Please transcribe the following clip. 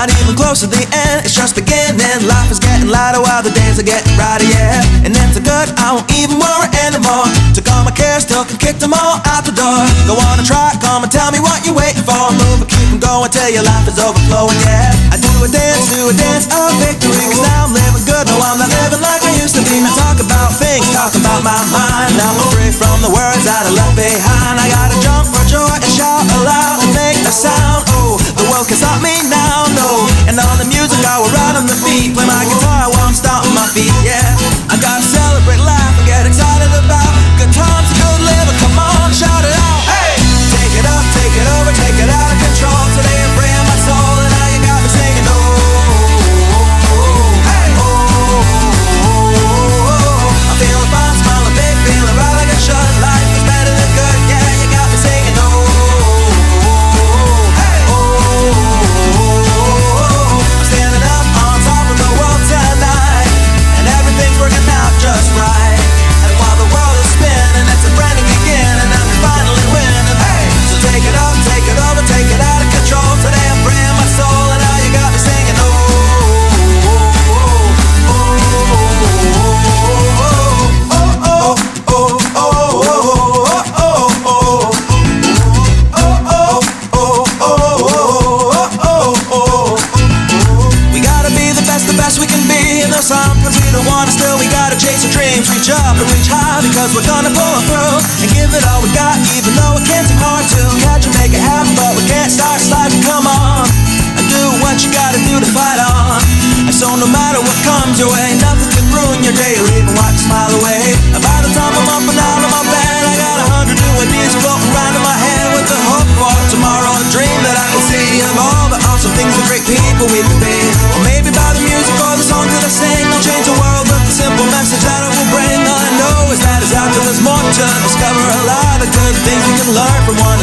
not even close to the end, it's just beginning. Life is getting lighter while the days are getting brighter, yeah. And it's so good, I won't even worry anymore. Took all my cares, still can kick them all out the door. Go on and try, come and tell me what you're waiting for. Move and keep them going till your life is overflowing, yeah. I do a dance of victory, cause now I'm living good. No, I'm not living like I used to be. Man, talk about things, talk about my mind. Now I'm free from the words that I left behind. I gotta jump for joy and shout aloud and make a sound. Oh, the world can stop me now, no. And on the music I will ride on the beat. Play my guitar while I'm stomping my feet, yeah. I gotta celebrate life and get excited about good times and good living. Come on, shout it out. Hey! Take it up, take it over, take it out of control. Today I'm freeing my soul and now you got me singing. Oh, hey! I'm feeling fine, smiling big, feeling right like I should. Life is better than good, yeah, you got me singing. Oh, hey! I'm standing up on top of the world tonight, and everything's working out just right. And while the world is spinning, it's a brand new beginning, and I'm finally winning. Hey! So take it up, take it over, take it out of control. Today I'm freeing my soul, and now you got me singing. Oh, we gotta be the best we can be. And though sometimes we don't wanna, still we gotta chase our dreams. Reach up and reach high, because we're gonna pull through and give it all we got, even though it can seem hard to catch and make it happen. But we can't start sliding, come on, and do what you gotta do to fight on. And so no matter what comes your way, nothing can ruin your day or even wipe a smile away. And by the time I'm up and out of my bed, I got 100 new ideas floating around in my head, with the hope for tomorrow, a dream that I can see of all the awesome things and great people we can be. Or maybe by the music or the songs that I sing, I'll change the world with the simple message that I will bring. All I know is that it's out there, there's more to discover, a lot of good things we can learn from one